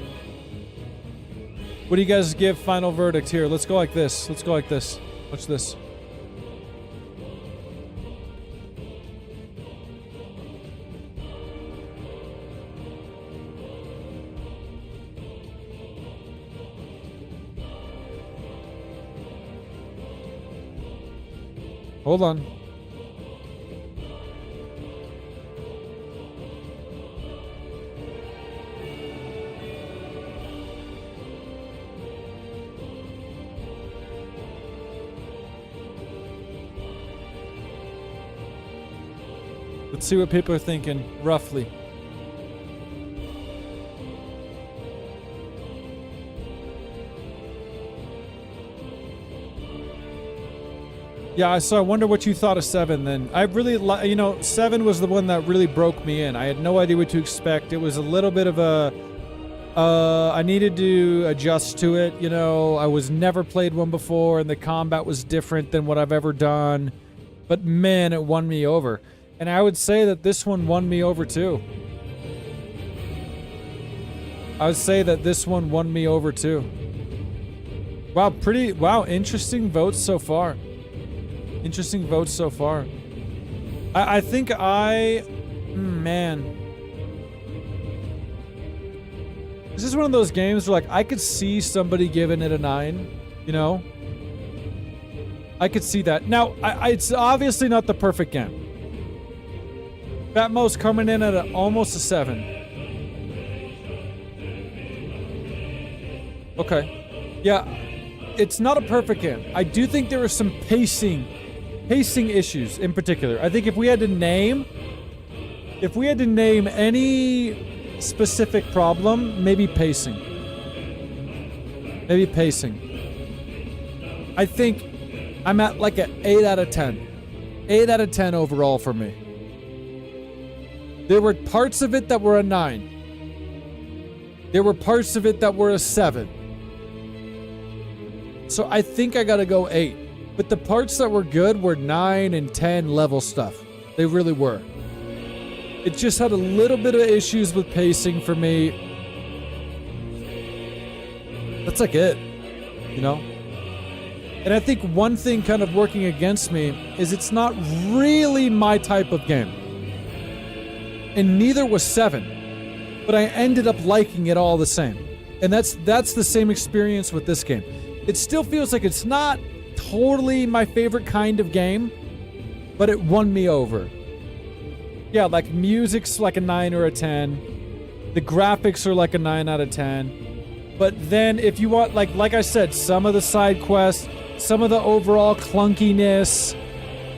What do you guys give final verdict here? Let's go like this. Let's go like this. Watch this. Hold on. Let's see what people are thinking, roughly. Yeah, so I wonder what you thought of 7 then. I really, 7 was the one that really broke me in. I had no idea what to expect. It was a little bit of a... I needed to adjust to it, I was never played one before, and the combat was different than what I've ever done. But man, it won me over. And I would say that this one won me over too. Wow, interesting votes so far. I think man. This is one of those games where, like, I could see somebody giving it a 9, I could see that. Now, it's obviously not the perfect game. Fatmo's coming in at almost a 7. Okay. Yeah, it's not a perfect game. I do think there are some pacing issues in particular. I think if we had to name any specific problem, maybe pacing. I think I'm at like an 8 out of 10. 8 out of 10 overall for me. There were parts of it that were a 9. There were parts of it that were a 7. So I think I gotta go 8. But the parts that were good were 9 and 10 level stuff. They really were. It just had a little bit of issues with pacing for me. That's like it, And I think one thing kind of working against me is it's not really my type of game. And neither was 7. But I ended up liking it all the same. And that's the same experience with this game. It still feels like it's not totally my favorite kind of game, but it won me over. Yeah, like music's like a 9 or a 10. The graphics are like a 9 out of 10. But then if you want, like I said, some of the side quests, some of the overall clunkiness,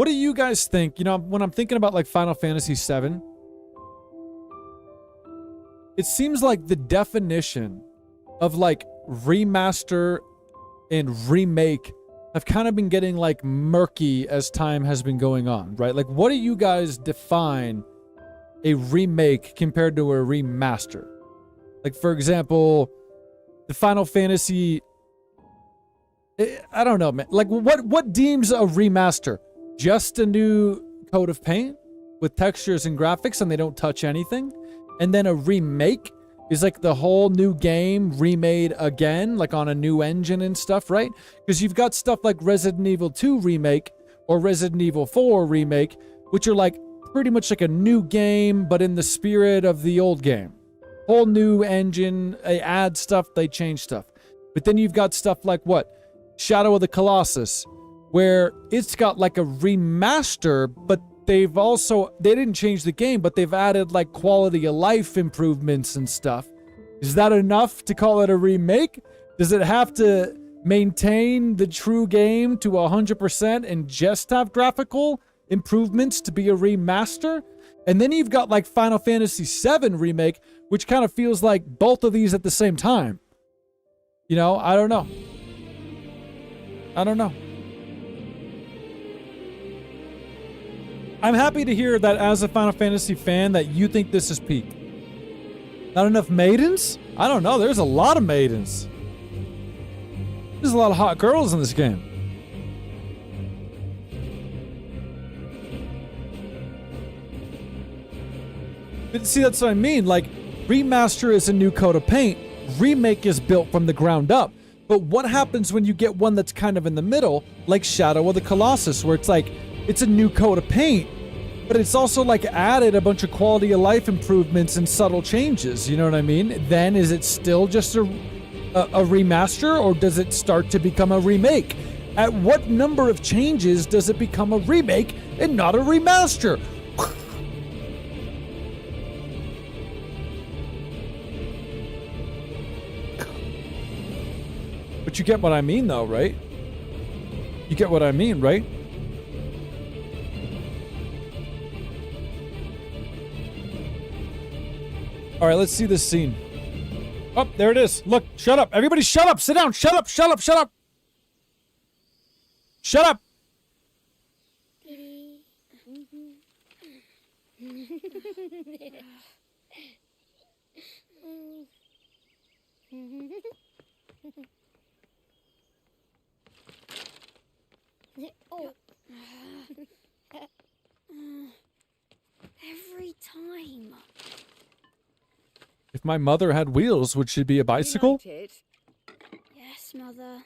What do you guys think? You know, when I'm thinking about like Final Fantasy VII, it seems like the definition of like remaster and remake have kind of been getting like murky as time has been going on, right? Like, what do you guys define a remake compared to a remaster? Like, for example, the Final Fantasy, I don't know, man. Like, what deems a remaster? Just a new coat of paint with textures and graphics and they don't touch anything? And then a remake is like the whole new game remade again, like on a new engine and stuff, right? Because you've got stuff like Resident Evil 2 remake or Resident Evil 4 remake, which are like pretty much like a new game, but in the spirit of the old game. Whole new engine, they add stuff, they change stuff. But then you've got stuff like what? Shadow of the Colossus, where it's got like a remaster, but they didn't change the game, but they've added like quality of life improvements and stuff. Is that enough to call it a remake? Does it have to maintain the true game to 100% and just have graphical improvements to be a remaster? And then you've got like Final Fantasy VII Remake, which kind of feels like both of these at the same time. You know, I don't know. I'm happy to hear that as a Final Fantasy fan that you think this is peak. Not enough maidens? I don't know. There's a lot of maidens. There's a lot of hot girls in this game. But see, that's what I mean. Like, remaster is a new coat of paint. Remake is built from the ground up. But what happens when you get one that's kind of in the middle, like Shadow of the Colossus, where it's like, it's a new coat of paint, but it's also like added a bunch of quality of life improvements and subtle changes, you know what I mean? Then is it still just a remaster, or does it start to become a remake? At what number of changes does it become a remake and not a remaster? But you get what I mean, though, right? You get what I mean, right? All right, let's see this scene. Oh, there it is. Look, shut up. Everybody shut up. Sit down. Shut up. Shut up. Shut up. Shut up. Oh. Every time. If my mother had wheels, would she be a bicycle? Yes, Mother.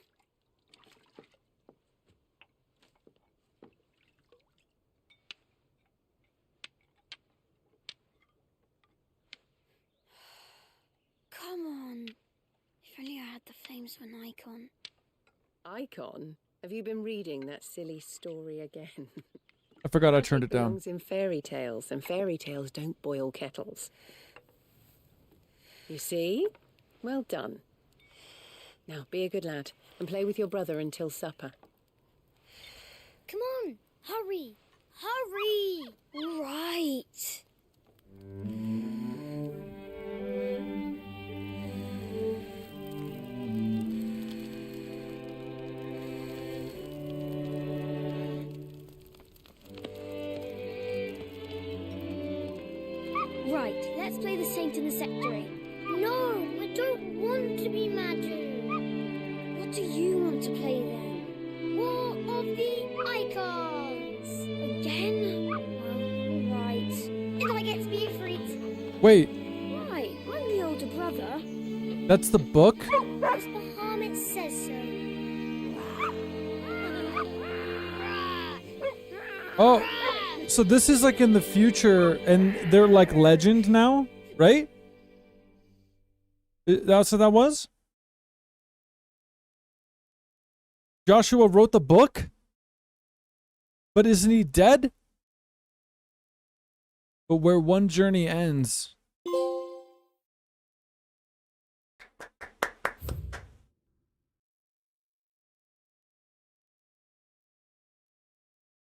Come on. If only I had the flames of an icon. Icon? Have you been reading that silly story again? I forgot I turned it down. Belongs in fairy tales, and fairy tales don't boil kettles. You see? Well done. Now, be a good lad, and play with your brother until supper. Come on. Hurry. Hurry. All right. Right, let's play the Saint in the Secretary. No, I don't want to be Madu. What do you want to play then? War of the Icons! Again? Well, alright. And I get to be Ifrit. Wait, Why? I'm the older brother. that's the book? Because Bahamut says so. Oh, so this is like in the future, and they're like legend now, right? That's what that was? Joshua wrote the book? But isn't he dead? But where one journey ends,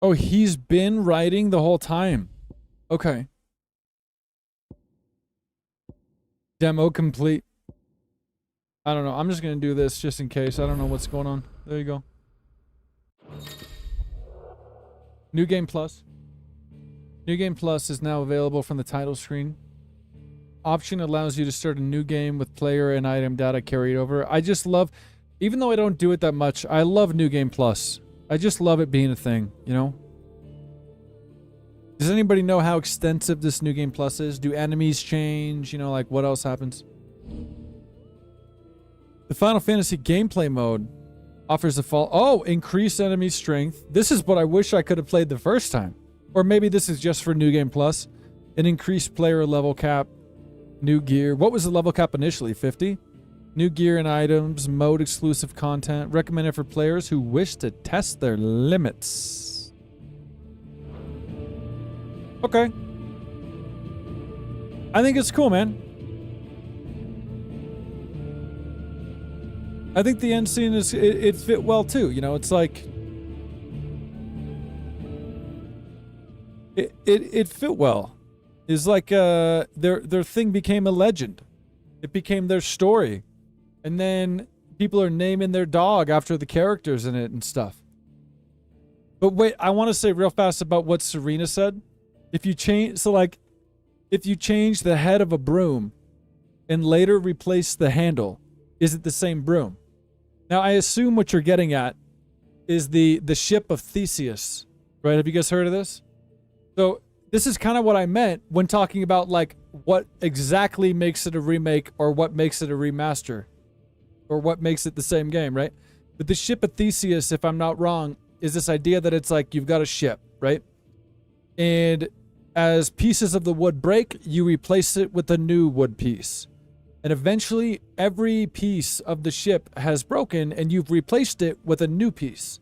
Oh, he's been writing the whole time. Okay. Demo complete. I don't know. I'm just going to do this just in case. I don't know what's going on. There you go. New Game Plus. New Game Plus is now available from the title screen. Option allows you to start a new game with player and item data carried over. I just love, even though I don't do it that much, I love New Game Plus. I just love it being a thing, you know? Does anybody know how extensive this New Game Plus is? Do enemies change? You know, like what else happens? The Final Fantasy gameplay mode offers a increased enemy strength. This is what I wish I could have played the first time. Or maybe this is just for New Game Plus. An increased player level cap. New gear. What was the level cap initially? 50? New gear and items. Mode exclusive content. Recommended for players who wish to test their limits. Okay. I think it's cool, man. I think the end scene is it fit well too. You know, it's like it fit well. It's like their thing became a legend. It became their story, and then people are naming their dog after the characters in it and stuff. But wait, I want to say real fast about what Serena said. If you change the head of a broom and later replace the handle, is it the same broom? Now, I assume what you're getting at is the ship of Theseus, right? Have you guys heard of this? So this is kind of what I meant when talking about like what exactly makes it a remake or what makes it a remaster or what makes it the same game, right? But the ship of Theseus, if I'm not wrong, is this idea that it's like you've got a ship, right? And as pieces of the wood break, you replace it with a new wood piece. And eventually, every piece of the ship has broken and you've replaced it with a new piece.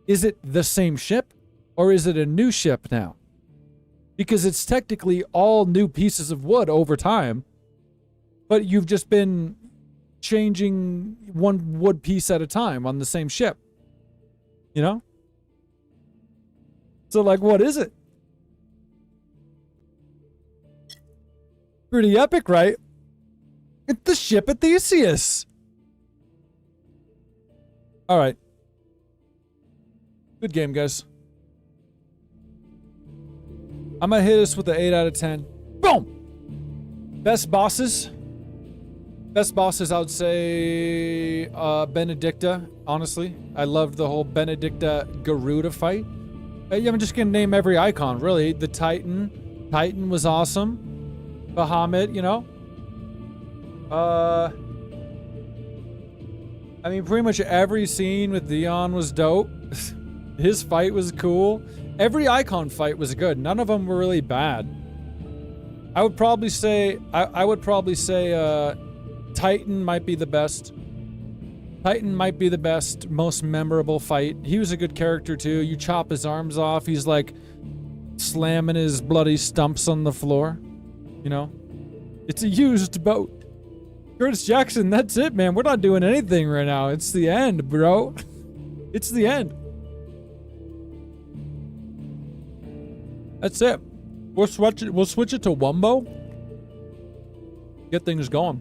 Is it the same ship or is it a new ship now? Because it's technically all new pieces of wood over time, but you've just been changing one wood piece at a time on the same ship. You know? So, like, what is it? Pretty epic, right? It's the ship of Theseus. All right. Good game, guys. I'm going to hit us with an 8 out of 10. Boom! Best bosses. Best bosses, I would say Benedicta, honestly. I loved the whole Benedicta Garuda fight. I'm just going to name every icon, really. The Titan. Titan was awesome. Bahamut, you know. I mean, pretty much every scene with Dion was dope. His fight was cool. Every icon fight was good. None of them were really bad. I would probably say Titan might be the best. Titan might be the best, most memorable fight. He was a good character too. You chop his arms off, he's like slamming his bloody stumps on the floor. You know? It's a used boat. Curtis Jackson, that's it, man. We're not doing anything right now. It's the end, bro. It's the end. That's it. We'll switch it to Wumbo. Get things going.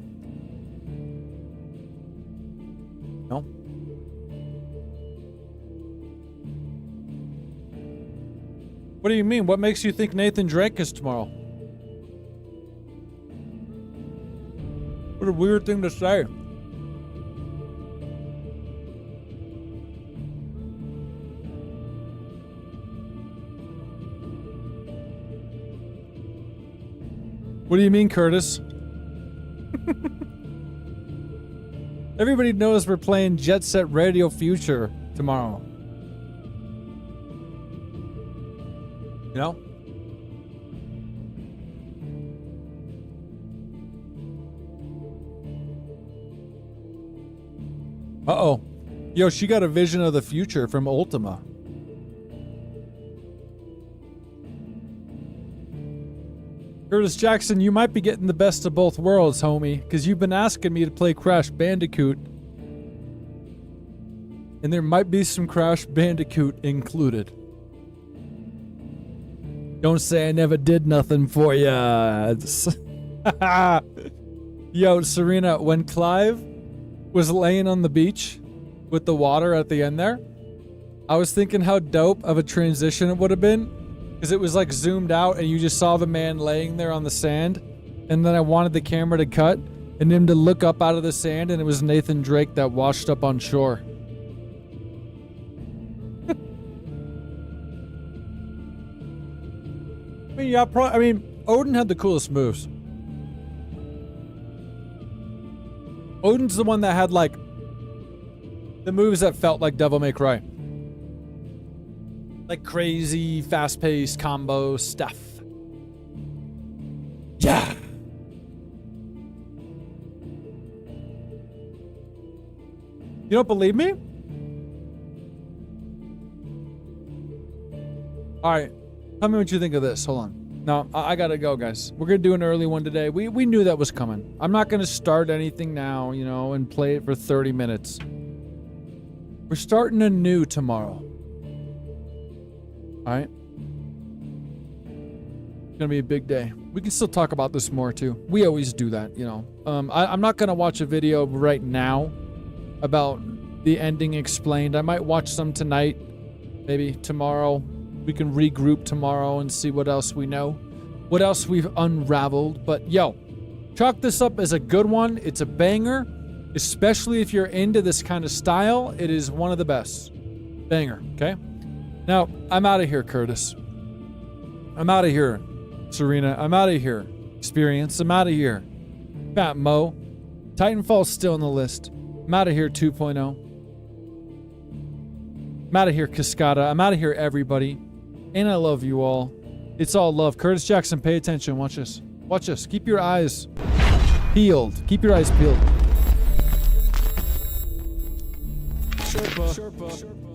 No? What do you mean? What makes you think Nathan Drake is tomorrow? What a weird thing to say. What do you mean, Curtis? Everybody knows we're playing Jet Set Radio Future tomorrow. You know? Uh-oh. Yo, she got a vision of the future from Ultima. Curtis Jackson, you might be getting the best of both worlds, homie, because you've been asking me to play Crash Bandicoot. And there might be some Crash Bandicoot included. Don't say I never did nothing for ya. Yo, Serena, when Clive was laying on the beach with the water at the end there, I was thinking how dope of a transition it would have been, because it was like zoomed out and you just saw the man laying there on the sand, and then I wanted the camera to cut and him to look up out of the sand, and it was Nathan Drake that washed up on shore. I mean, Odin had the coolest moves. Odin's the one that had, like, the moves that felt like Devil May Cry. Like crazy, fast-paced combo stuff. Yeah! You don't believe me? Alright. Tell me what you think of this. Hold on. No, I gotta go, guys. We're gonna do an early one today. We knew that was coming. I'm not gonna start anything now, you know, and play it for 30 minutes. We're starting anew tomorrow. Alright? It's gonna be a big day. We can still talk about this more, too. We always do that, you know. I'm not gonna watch a video right now about the ending explained. I might watch some tonight. Maybe tomorrow. We can regroup tomorrow and see what else we know. What else we've unraveled. But yo, chalk this up as a good one. It's a banger. Especially if you're into this kind of style. It is one of the best. Banger, okay? Now, I'm out of here, Curtis. I'm out of here, Serena. I'm out of here, Experience. I'm out of here, Fat Mo. Titanfall's still on the list. I'm out of here, 2.0. I'm out of here, Cascada. I'm out of here, everybody. And I love you all. It's all love. Curtis Jackson, pay attention. Watch this. Watch this. Keep your eyes peeled. Keep your eyes peeled. Sherpa.